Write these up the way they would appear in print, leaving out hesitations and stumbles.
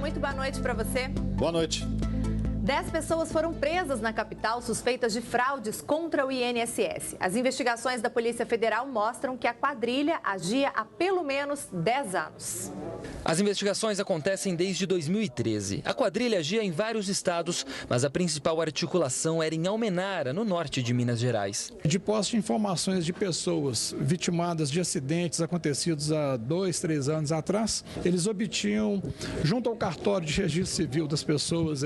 muito boa noite para você. Boa noite. 10 pessoas foram presas na capital suspeitas de fraudes contra o INSS. As investigações da Polícia Federal mostram que a quadrilha agia há pelo menos 10 anos. As investigações acontecem desde 2013. A quadrilha agia em vários estados, mas a principal articulação era em Almenara, no norte de Minas Gerais. De posse de informações de pessoas vitimadas de acidentes acontecidos há 2, 3 anos atrás, eles obtinham, junto ao cartório de registro civil das pessoas,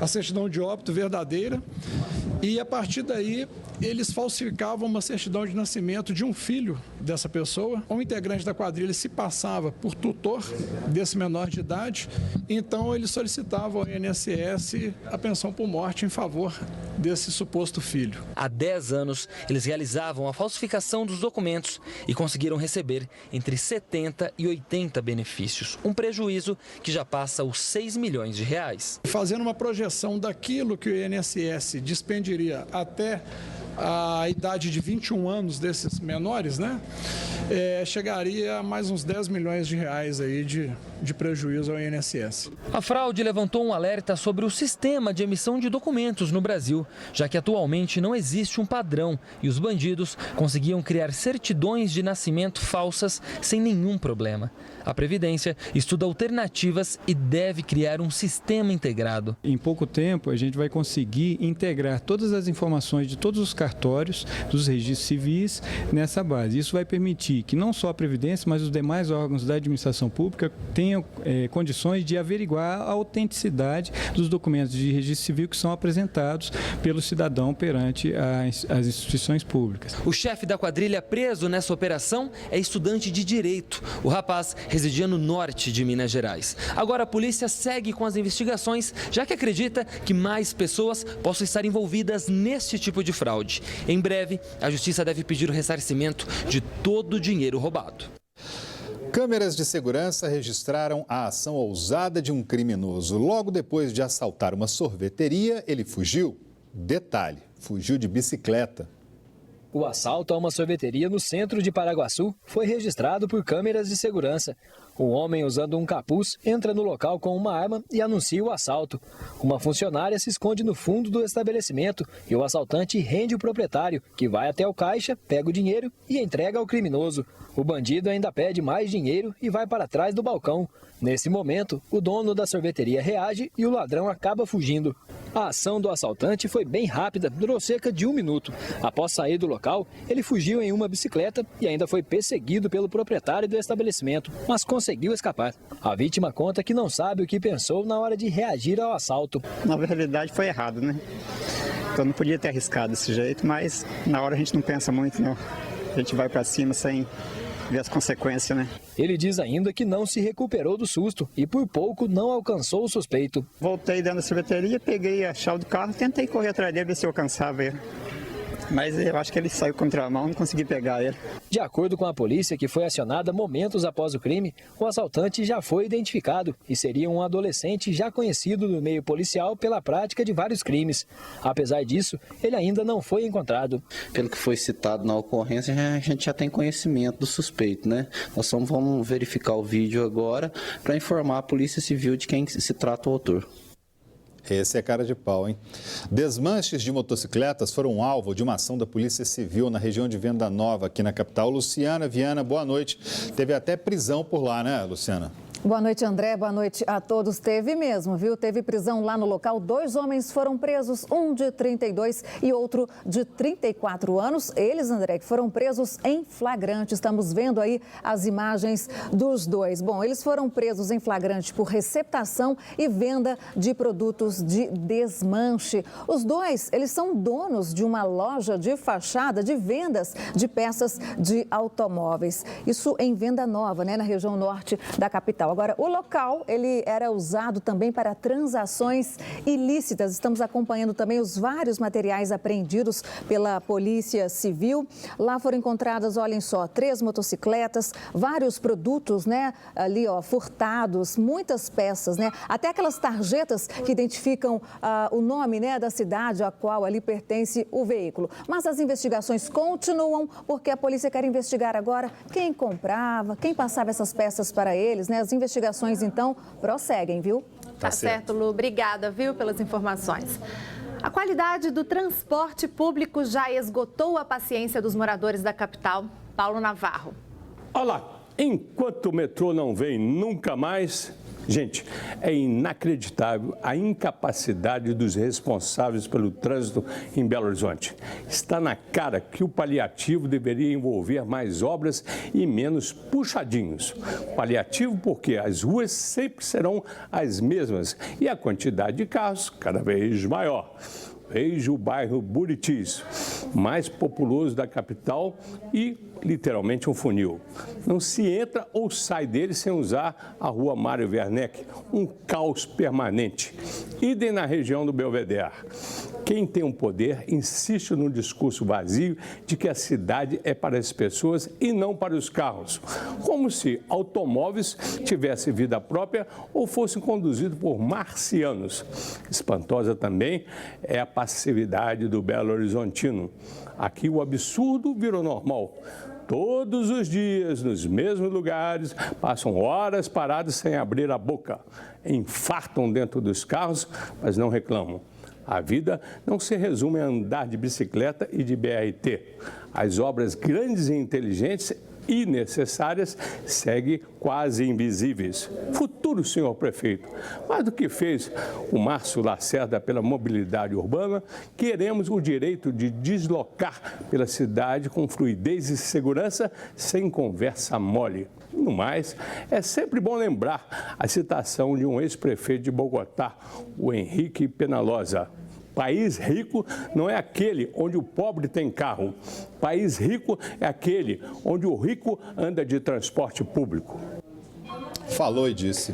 a certidão de óbito verdadeira, e a partir daí eles falsificavam uma certidão de nascimento de um filho dessa pessoa. Um integrante da quadrilha se passava por tutor desse menor de idade, então ele solicitava ao INSS a pensão por morte em favor desse suposto filho. Há 10 anos, eles realizavam a falsificação dos documentos e conseguiram receber entre 70 e 80 benefícios, um prejuízo que já passa os 6 milhões de reais. Fazendo uma projeção daquilo que o INSS dispendiria até a idade de 21 anos desses menores, chegaria a mais uns 10 milhões de reais aí de prejuízo ao INSS. A fraude levantou um alerta sobre o sistema de emissão de documentos no Brasil, já que atualmente não existe um padrão e os bandidos conseguiam criar certidões de nascimento falsas sem nenhum problema. A Previdência estuda alternativas e deve criar um sistema integrado. Em pouco tempo, a gente vai conseguir integrar todas as informações de todos os cartórios, dos registros civis nessa base. Isso vai permitir que não só a Previdência, mas os demais órgãos da administração pública tenham condições de averiguar a autenticidade dos documentos de registro civil que são apresentados pelo cidadão perante as instituições públicas. O chefe da quadrilha preso nessa operação é estudante de Direito. O rapaz residia no norte de Minas Gerais. Agora a polícia segue com as investigações, já que acredita que mais pessoas possam estar envolvidas neste tipo de fraude. Em breve, a justiça deve pedir o ressarcimento de todo o dinheiro roubado. Câmeras de segurança registraram a ação ousada de um criminoso. Logo depois de assaltar uma sorveteria, ele fugiu. Detalhe, fugiu de bicicleta. O assalto a uma sorveteria no centro de Paraguaçu foi registrado por câmeras de segurança. Um homem usando um capuz entra no local com uma arma e anuncia o assalto. Uma funcionária se esconde no fundo do estabelecimento e o assaltante rende o proprietário, que vai até o caixa, pega o dinheiro e entrega ao criminoso. O bandido ainda pede mais dinheiro e vai para trás do balcão. Nesse momento, o dono da sorveteria reage e o ladrão acaba fugindo. A ação do assaltante foi bem rápida, durou cerca de 1 minuto. Após sair do local, ele fugiu em uma bicicleta e ainda foi perseguido pelo proprietário do estabelecimento, mas conseguiu escapar. A vítima conta que não sabe o que pensou na hora de reagir ao assalto. Na realidade foi errado, né? Então não podia ter arriscado desse jeito, mas na hora a gente não pensa muito, não. A gente vai para cima sem ver as consequências, né? Ele diz ainda que não se recuperou do susto e por pouco não alcançou o suspeito. Voltei dentro da sorveteria, peguei a chave do carro, tentei correr atrás dele, ver se eu alcançava ele. Mas eu acho que ele saiu contramão, não consegui pegar ele. De acordo com a polícia, que foi acionada momentos após o crime, o assaltante já foi identificado e seria um adolescente já conhecido no meio policial pela prática de vários crimes. Apesar disso, ele ainda não foi encontrado. Pelo que foi citado na ocorrência, a gente já tem conhecimento do suspeito, né? Nós vamos verificar o vídeo agora para informar a Polícia Civil de quem se trata o autor. Esse é cara de pau, hein? Desmanches de motocicletas foram alvo de uma ação da Polícia Civil na região de Venda Nova, aqui na capital. Luciana Viana, boa noite. Teve até prisão por lá, né, Luciana? Boa noite, André. Boa noite a todos. Teve mesmo, viu? Teve prisão lá no local. 2 homens foram presos, um de 32 e outro de 34 anos. Eles, André, que foram presos em flagrante. Estamos vendo aí as imagens dos dois. Bom, eles foram presos em flagrante por receptação e venda de produtos de desmanche. Os dois, eles são donos de uma loja de fachada de vendas de peças de automóveis. Isso em Venda Nova, né, na região norte da capital. Agora, o local, ele era usado também para transações ilícitas. Estamos acompanhando também os vários materiais apreendidos pela Polícia Civil. Lá foram encontradas, olhem só, 3 motocicletas, vários produtos, né, ali, ó, furtados, muitas peças, né, até aquelas tarjetas que identificam o nome, né, da cidade a qual ali pertence o veículo. Mas as investigações continuam, porque a polícia quer investigar agora quem comprava, quem passava essas peças para eles, né? As investigações, então, prosseguem, viu? Tá certo, Lu. Obrigada, viu, pelas informações. A qualidade do transporte público já esgotou a paciência dos moradores da capital. Paulo Navarro. Olá, enquanto o metrô não vem nunca mais... Gente, é inacreditável a incapacidade dos responsáveis pelo trânsito em Belo Horizonte. Está na cara que o paliativo deveria envolver mais obras e menos puxadinhos. Paliativo porque as ruas sempre serão as mesmas e a quantidade de carros cada vez maior. Veja o bairro Buritis, mais populoso da capital e literalmente um funil. Não se entra ou sai dele sem usar a rua Mário Werneck, um caos permanente. Idem na região do Belvedere. Quem tem o poder insiste no discurso vazio de que a cidade é para as pessoas e não para os carros, como se automóveis tivessem vida própria ou fossem conduzidos por marcianos. Espantosa também é a passividade do Belo Horizontino. Aqui o absurdo virou normal. Todos os dias, nos mesmos lugares, passam horas parados sem abrir a boca. Infartam dentro dos carros, mas não reclamam. A vida não se resume a andar de bicicleta e de BRT. As obras grandes e inteligentes e necessárias seguem quase invisíveis. Futuro senhor prefeito, mais do que fez o Márcio Lacerda pela mobilidade urbana, queremos o direito de deslocar pela cidade com fluidez e segurança, sem conversa mole. No mais, é sempre bom lembrar a citação de um ex-prefeito de Bogotá, o Henrique Penalosa. País rico não é aquele onde o pobre tem carro. País rico é aquele onde o rico anda de transporte público. Falou e disse.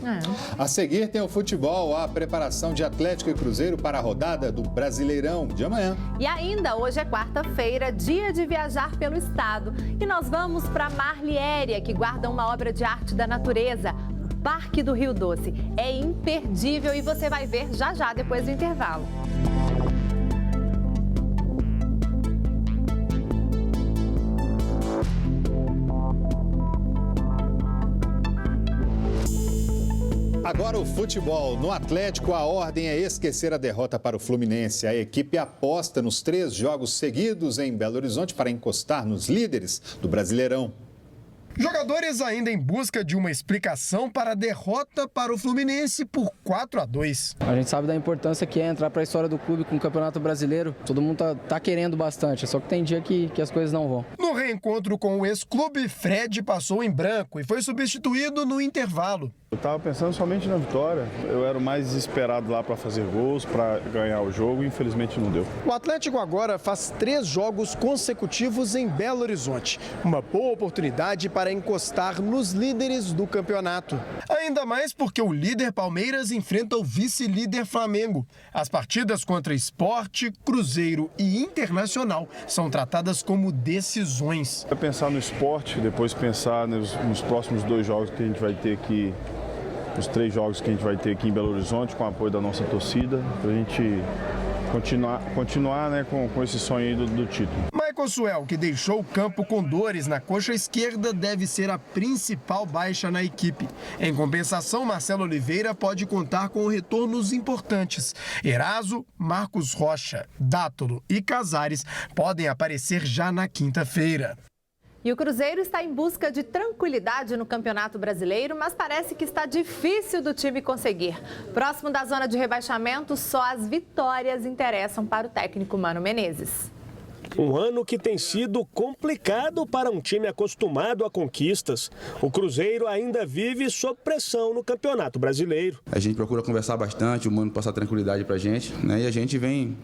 A seguir tem o futebol, a preparação de Atlético e Cruzeiro para a rodada do Brasileirão de amanhã. E ainda, hoje é quarta-feira, dia de viajar pelo estado. E nós vamos para Marliéria, que guarda uma obra de arte da natureza, Parque do Rio Doce. É imperdível e você vai ver já já depois do intervalo. Agora o futebol. No Atlético, a ordem é esquecer a derrota para o Fluminense. A equipe aposta nos 3 jogos seguidos em Belo Horizonte para encostar nos líderes do Brasileirão. Jogadores ainda em busca de uma explicação para a derrota para o Fluminense por 4-2. A gente sabe da importância que é entrar para a história do clube com o Campeonato Brasileiro. Todo mundo tá querendo bastante, só que tem dia que as coisas não vão. No reencontro com o ex-clube, Fred passou em branco e foi substituído no intervalo. Eu estava pensando somente na vitória. Eu era o mais desesperado lá para fazer gols, para ganhar o jogo e infelizmente não deu. O Atlético agora faz 3 jogos consecutivos em Belo Horizonte. Uma boa oportunidade para encostar nos líderes do campeonato. Ainda mais porque o líder Palmeiras enfrenta o vice-líder Flamengo. As partidas contra Sport, Cruzeiro e Internacional são tratadas como decisões. É pensar no Sport, depois pensar nos próximos 2 jogos que a gente vai ter aqui. Os 3 jogos que a gente vai ter aqui em Belo Horizonte, com o apoio da nossa torcida, para a gente continuar né, com esse sonho aí do título. Michael Suel, que deixou o campo com dores na coxa esquerda, deve ser a principal baixa na equipe. Em compensação, Marcelo Oliveira pode contar com retornos importantes. Eraso, Marcos Rocha, Dátolo e Casares podem aparecer já na quinta-feira. E o Cruzeiro está em busca de tranquilidade no Campeonato Brasileiro, mas parece que está difícil do time conseguir. Próximo da zona de rebaixamento, só as vitórias interessam para o técnico Mano Menezes. Um ano que tem sido complicado para um time acostumado a conquistas. O Cruzeiro ainda vive sob pressão no Campeonato Brasileiro. A gente procura conversar bastante, o Mano passar tranquilidade para a gente, né? E a gente vem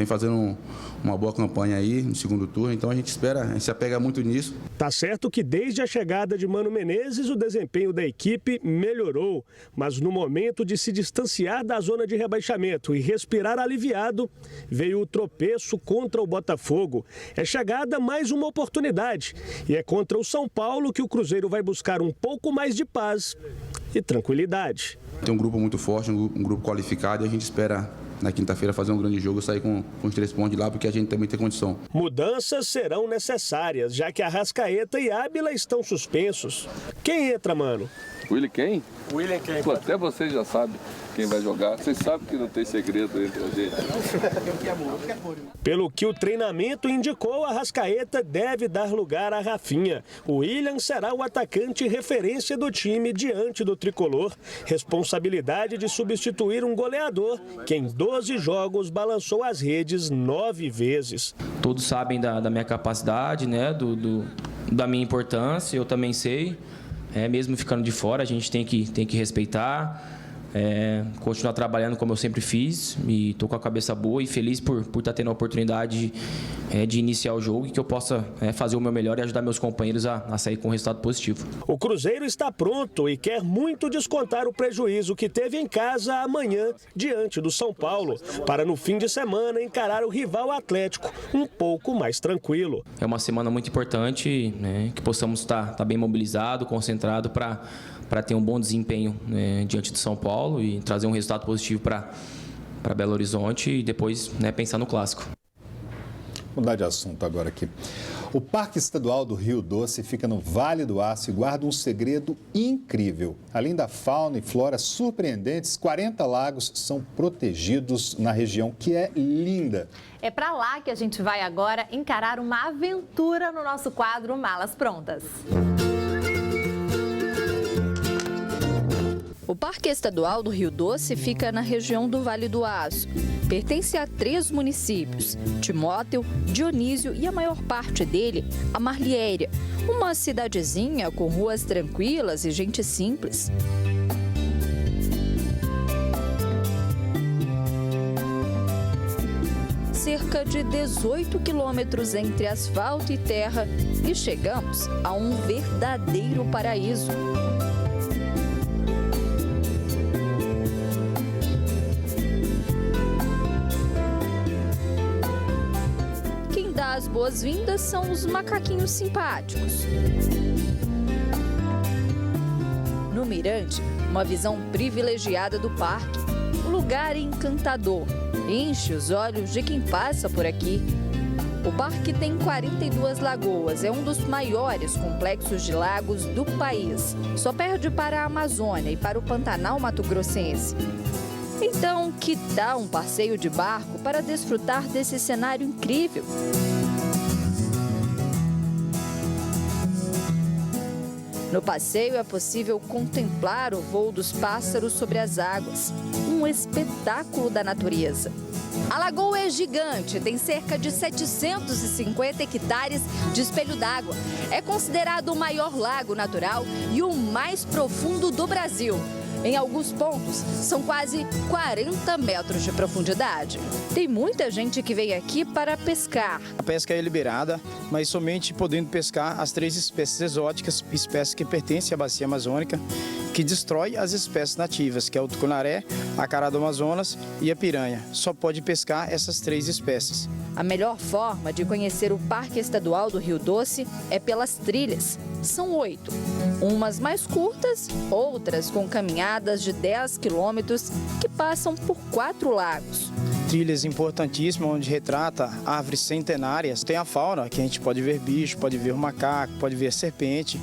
fazendo uma boa campanha aí no segundo turno, então a gente se apega muito nisso. Tá certo que desde a chegada de Mano Menezes o desempenho da equipe melhorou, mas no momento de se distanciar da zona de rebaixamento e respirar aliviado, veio o tropeço contra o Botafogo. É chegada mais uma oportunidade e é contra o São Paulo que o Cruzeiro vai buscar um pouco mais de paz e tranquilidade. Tem um grupo muito forte, um grupo qualificado e a gente espera na quinta-feira fazer um grande jogo, sair com os 3 pontos de lá, porque a gente também tem condição. Mudanças serão necessárias, já que Arrascaeta e Ábila estão suspensos. Quem entra, mano? Willian quem? Willian quem? Pô, até vocês já sabem quem vai jogar. Vocês sabem que não tem segredo entre a gente. Pelo que o treinamento indicou, Arrascaeta deve dar lugar a Rafinha. O Willian será o atacante referência do time diante do tricolor. Responsabilidade de substituir um goleador que em 12 jogos balançou as redes 9 vezes. Todos sabem da minha capacidade, né? Da minha importância, eu também sei. Mesmo ficando de fora, a gente tem que respeitar, continuar trabalhando como eu sempre fiz, e estou com a cabeça boa e feliz por estar tendo a oportunidade de iniciar o jogo e que eu possa fazer o meu melhor e ajudar meus companheiros a sair com um resultado positivo. O Cruzeiro está pronto e quer muito descontar o prejuízo que teve em casa amanhã diante do São Paulo, para no fim de semana encarar o rival Atlético um pouco mais tranquilo. É uma semana muito importante, né, que possamos estar bem mobilizados, concentrados para ter um bom desempenho diante do São Paulo e trazer um resultado positivo para Belo Horizonte e depois pensar no clássico. Vou mudar de assunto agora aqui. O Parque Estadual do Rio Doce fica no Vale do Aço e guarda um segredo incrível. Além da fauna e flora surpreendentes, 40 lagos são protegidos na região, que é linda. É para lá que a gente vai agora encarar uma aventura no nosso quadro Malas Prontas. O Parque Estadual do Rio Doce fica na região do Vale do Aço. Pertence a 3 municípios, Timóteo, Dionísio e a maior parte dele, a Marliéria, uma cidadezinha com ruas tranquilas e gente simples. Cerca de 18 quilômetros entre asfalto e terra e chegamos a um verdadeiro paraíso. As boas-vindas são os macaquinhos simpáticos. No mirante, uma visão privilegiada do parque. Um lugar encantador, enche os olhos de quem passa por aqui. O parque tem 42 lagoas, é um dos maiores complexos de lagos do país. Só perde para a Amazônia e para o Pantanal mato-grossense. Então, que tal um passeio de barco para desfrutar desse cenário incrível? No passeio é possível contemplar o voo dos pássaros sobre as águas, um espetáculo da natureza. A lagoa é gigante, tem cerca de 750 hectares de espelho d'água. É considerado o maior lago natural e o mais profundo do Brasil. Em alguns pontos, são quase 40 metros de profundidade. Tem muita gente que vem aqui para pescar. A pesca é liberada, mas somente podendo pescar as 3 espécies exóticas, espécies que pertencem à bacia amazônica, que destrói as espécies nativas, que é o tucunaré, a cará do Amazonas e a piranha. Só pode pescar essas 3 espécies. A melhor forma de conhecer o Parque Estadual do Rio Doce é pelas trilhas. São 8. Umas mais curtas, outras com caminhadas de 10 quilômetros que passam por 4 lagos. Trilhas importantíssimas, onde retrata árvores centenárias. Tem a fauna, que a gente pode ver bicho, pode ver macaco, pode ver serpente.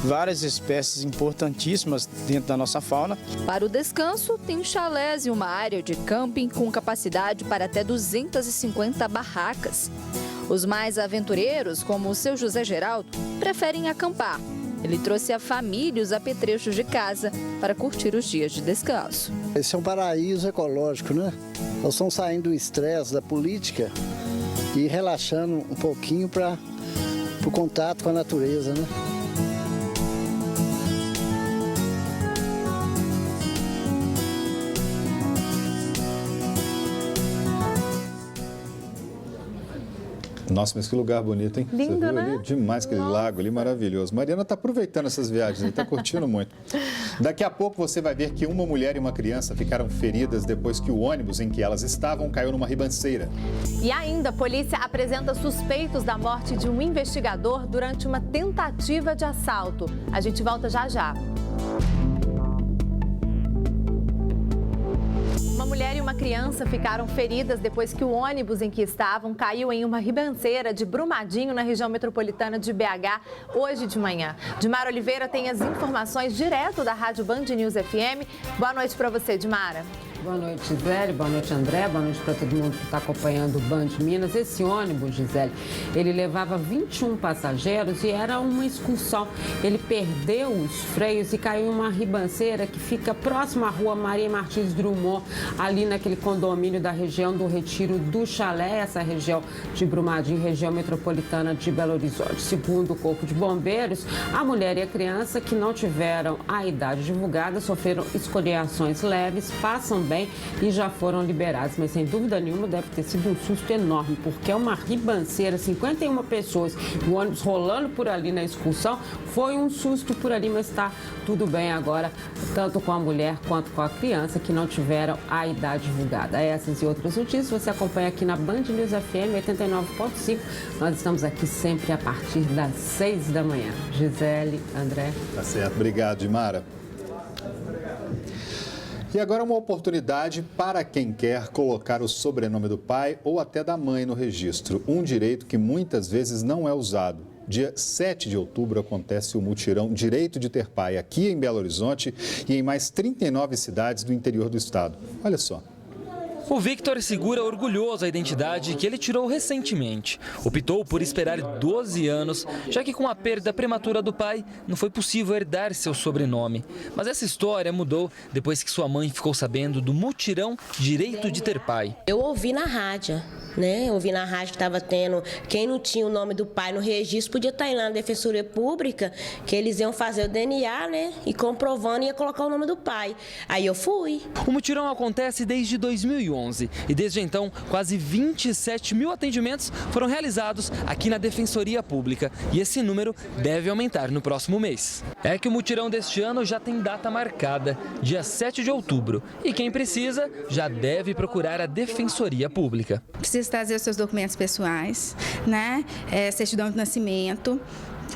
Várias espécies importantíssimas dentro da nossa fauna. Para o descanso, tem chalés e uma área de camping com capacidade para até 250 barracas. Os mais aventureiros, como o seu José Geraldo, preferem acampar. Ele trouxe a família e os apetrechos de casa para curtir os dias de descanso. Esse é um paraíso ecológico, né? Nós estamos saindo do estresse da política e relaxando um pouquinho para o contato com a natureza, né? Nossa, mas que lugar bonito, hein? Lindo, você viu, né? Ali? Demais aquele lago ali, maravilhoso. Mariana está aproveitando essas viagens, está curtindo muito. Daqui a pouco você vai ver que uma mulher e uma criança ficaram feridas depois que o ônibus em que elas estavam caiu numa ribanceira. E ainda, a polícia apresenta suspeitos da morte de um investigador durante uma tentativa de assalto. A gente volta já já. Uma mulher e uma criança ficaram feridas depois que o ônibus em que estavam caiu em uma ribanceira de Brumadinho, na região metropolitana de BH, hoje de manhã. Dimara Oliveira tem as informações direto da Rádio Band News FM. Boa noite para você, Dimara. Boa noite, Gisele. Boa noite, André. Boa noite para todo mundo que está acompanhando o Band Minas. Esse ônibus, Gisele, ele levava 21 passageiros e era uma excursão. Ele perdeu os freios e caiu em uma ribanceira que fica próxima à rua Maria Martins Drummond, ali naquele condomínio da região do Retiro do Chalé, essa região de Brumadinho, região metropolitana de Belo Horizonte. Segundo o Corpo de Bombeiros, a mulher e a criança que não tiveram a idade divulgada sofreram escoriações leves, passam bem e já foram liberados, mas sem dúvida nenhuma deve ter sido um susto enorme, porque é uma ribanceira, 51 pessoas, o ônibus rolando por ali na excursão, foi um susto por ali, mas está tudo bem agora, tanto com a mulher quanto com a criança que não tiveram a idade divulgada. Essas e outras notícias você acompanha aqui na Band News FM 89.5, nós estamos aqui sempre a partir das 6 da manhã. Gisele, André. Tá certo, obrigado, Dimara. E agora uma oportunidade para quem quer colocar o sobrenome do pai ou até da mãe no registro. Um direito que muitas vezes não é usado. Dia 7 de outubro acontece o mutirão Direito de Ter Pai aqui em Belo Horizonte e em mais 39 cidades do interior do estado. Olha só. O Victor segura orgulhoso a identidade que ele tirou recentemente. Optou por esperar 12 anos, já que com a perda prematura do pai, não foi possível herdar seu sobrenome. Mas essa história mudou depois que sua mãe ficou sabendo do mutirão Direito de Ter Pai. Eu ouvi na rádio, né? Eu ouvi na rádio que estava tendo, quem não tinha o nome do pai no registro, podia estar indo lá na Defensoria Pública, que eles iam fazer o DNA, né? E comprovando, ia colocar o nome do pai. Aí eu fui. O mutirão acontece desde 2011. E desde então, quase 27 mil atendimentos foram realizados aqui na Defensoria Pública. E esse número deve aumentar no próximo mês. É que o mutirão deste ano já tem data marcada, dia 7 de outubro. E quem precisa já deve procurar a Defensoria Pública. Precisa trazer os seus documentos pessoais, né? Certidão de nascimento,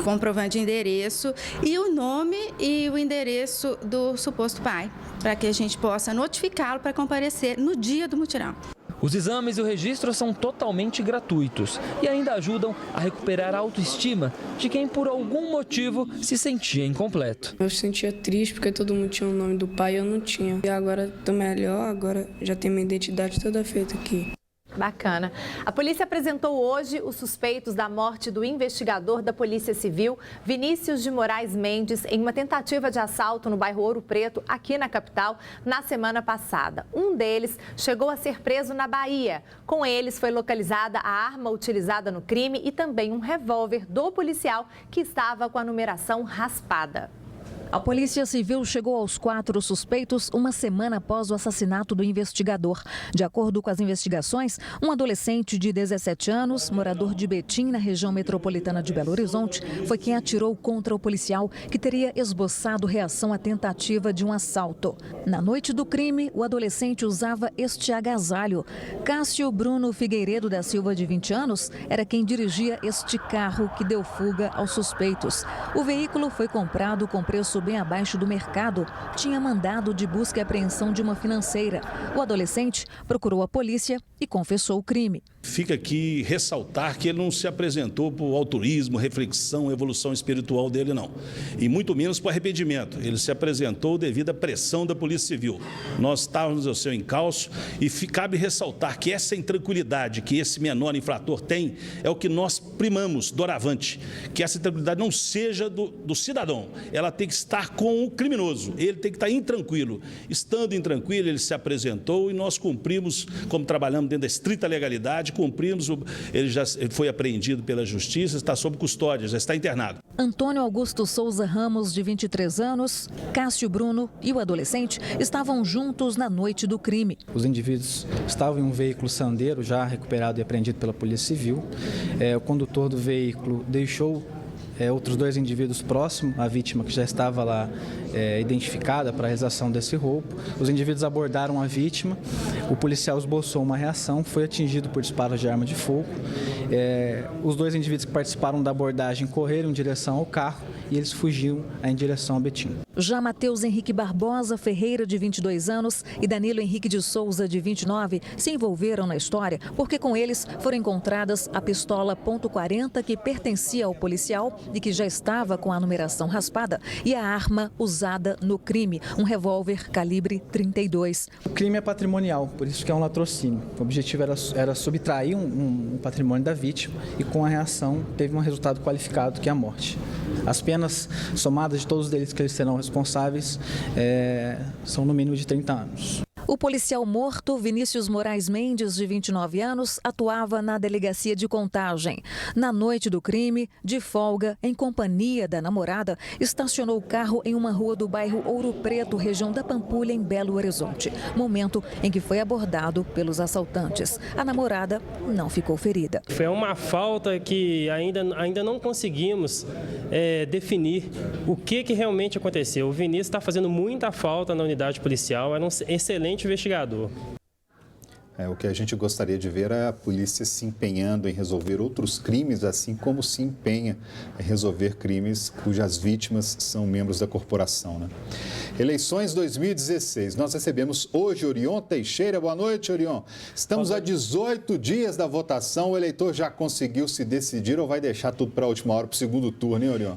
comprovante de endereço e o nome e o endereço do suposto pai, para que a gente possa notificá-lo para comparecer no dia do mutirão. Os exames e o registro são totalmente gratuitos e ainda ajudam a recuperar a autoestima de quem por algum motivo se sentia incompleto. Eu sentia triste porque todo mundo tinha o nome do pai e eu não tinha. E agora estou melhor, agora já tenho minha identidade toda feita aqui. Bacana. A polícia apresentou hoje os suspeitos da morte do investigador da Polícia Civil, Vinícius de Moraes Mendes, em uma tentativa de assalto no bairro Ouro Preto, aqui na capital, na semana passada. Um deles chegou a ser preso na Bahia. Com eles foi localizada a arma utilizada no crime e também um revólver do policial que estava com a numeração raspada. A Polícia Civil chegou aos 4 suspeitos uma semana após o assassinato do investigador. De acordo com as investigações, um adolescente de 17 anos, morador de Betim, na região metropolitana de Belo Horizonte, foi quem atirou contra o policial, que teria esboçado reação à tentativa de um assalto. Na noite do crime, o adolescente usava este agasalho. Cássio Bruno Figueiredo da Silva, de 20 anos, era quem dirigia este carro que deu fuga aos suspeitos. O veículo foi comprado com preço bem abaixo do mercado, tinha mandado de busca e apreensão de uma financeira. O adolescente procurou a polícia e confessou o crime. Fica aqui ressaltar que ele não se apresentou por altruísmo, reflexão, evolução espiritual dele, não. E muito menos por arrependimento. Ele se apresentou devido à pressão da Polícia Civil. Nós estávamos ao seu encalço e cabe ressaltar que essa intranquilidade que esse menor infrator tem é o que nós primamos doravante. Que essa intranquilidade não seja do cidadão, ela tem que estar com o criminoso, ele tem que estar intranquilo. Estando intranquilo, ele se apresentou e nós cumprimos, como trabalhamos dentro da estrita legalidade, cumprimos, ele já foi apreendido pela justiça, está sob custódia, já está internado. Antônio Augusto Souza Ramos, de 23 anos, Cássio Bruno e o adolescente estavam juntos na noite do crime. Os indivíduos estavam em um veículo Sandero, já recuperado e apreendido pela Polícia Civil. O condutor do veículo deixou outros 2 indivíduos próximos à vítima, que já estava lá identificada para a realização desse roubo. Os indivíduos abordaram a vítima, o policial esboçou uma reação, foi atingido por disparos de arma de fogo. Os 2 indivíduos que participaram da abordagem correram em direção ao carro e eles fugiam em direção a Betim. Já Matheus Henrique Barbosa Ferreira, de 22 anos, e Danilo Henrique de Souza, de 29, se envolveram na história porque com eles foram encontradas a pistola .40 que pertencia ao policial e que já estava com a numeração raspada e a arma usada no crime, um revólver calibre 32. O crime é patrimonial, por isso que é um latrocínio. O objetivo era subtrair um patrimônio da vítima e com a reação teve um resultado qualificado que é a morte. As penas somadas de todos os delitos que eles serão responsáveis são no mínimo de 30 anos. O policial morto, Vinícius Moraes Mendes, de 29 anos, atuava na delegacia de Contagem. Na noite do crime, de folga, em companhia da namorada, estacionou o carro em uma rua do bairro Ouro Preto, região da Pampulha, em Belo Horizonte. Momento em que foi abordado pelos assaltantes. A namorada não ficou ferida. Foi uma falta que ainda não conseguimos definir o que realmente aconteceu. O Vinícius está fazendo muita falta na unidade policial, era um excelente investigador. O que a gente gostaria de ver é a polícia se empenhando em resolver outros crimes, assim como se empenha em resolver crimes cujas vítimas são membros da corporação, né? Eleições 2016. Nós recebemos hoje Orion Teixeira. Boa noite, Orion. Estamos a 18 dias da votação. O eleitor já conseguiu se decidir ou vai deixar tudo para a última hora, para o segundo turno, hein, Orion?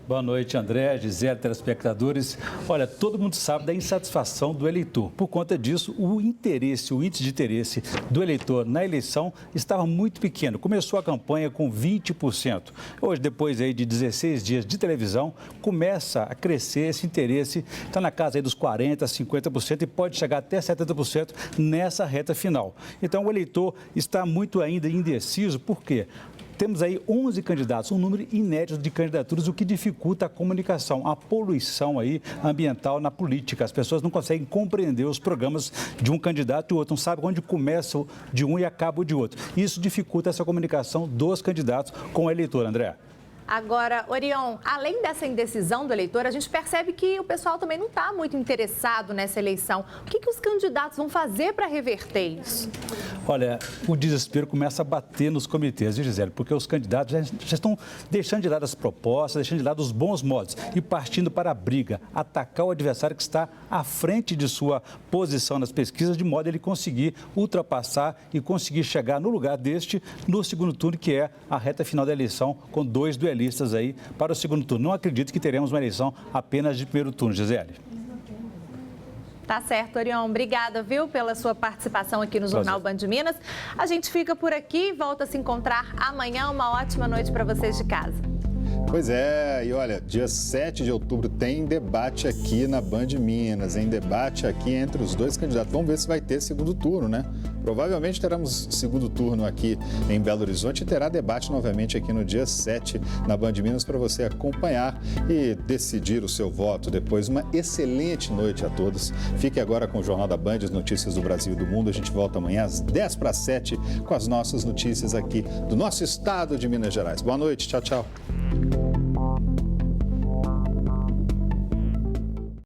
Boa noite, André, Gisele, telespectadores. Olha, todo mundo sabe da insatisfação do eleitor. Por conta disso, o índice de interesse do eleitor na eleição estava muito pequeno. Começou a campanha com 20%. Hoje, depois aí de 16 dias de televisão, começa a crescer esse interesse. Está na casa aí dos 40%, 50% e pode chegar até 70% nessa reta final. Então, o eleitor está muito ainda indeciso. Por quê? Temos aí 11 candidatos, um número inédito de candidaturas, o que dificulta a comunicação, a poluição aí ambiental na política. As pessoas não conseguem compreender os programas de um candidato e outro, não sabem onde começa de um e acaba o de outro. Isso dificulta essa comunicação dos candidatos com o eleitor, André. Agora, Orion, além dessa indecisão do eleitor, a gente percebe que o pessoal também não está muito interessado nessa eleição. O que os candidatos vão fazer para reverter isso? Olha, o desespero começa a bater nos comitês, viu, Gisele? Porque os candidatos já estão deixando de lado as propostas, deixando de lado os bons modos e partindo para a briga, atacar o adversário que está à frente de sua posição nas pesquisas, de modo a ele conseguir ultrapassar e conseguir chegar no lugar deste no segundo turno, que é a reta final da eleição, com 2 duelistas aí para o segundo turno. Não acredito que teremos uma eleição apenas de primeiro turno, Gisele. Tá certo, Orion. Obrigada, viu, pela sua participação aqui no Jornal Band Minas. A gente fica por aqui e volta a se encontrar amanhã. Uma ótima noite para vocês de casa. Pois é, e olha, dia 7 de outubro tem debate aqui na Band Minas, em debate aqui entre os dois candidatos. Vamos ver se vai ter segundo turno, né? Provavelmente teremos segundo turno aqui em Belo Horizonte e terá debate novamente aqui no dia 7 na Band Minas para você acompanhar e decidir o seu voto. Depois, uma excelente noite a todos. Fique agora com o Jornal da Band, as notícias do Brasil e do mundo. A gente volta amanhã às 10 para 7 com as nossas notícias aqui do nosso estado de Minas Gerais. Boa noite, tchau, tchau.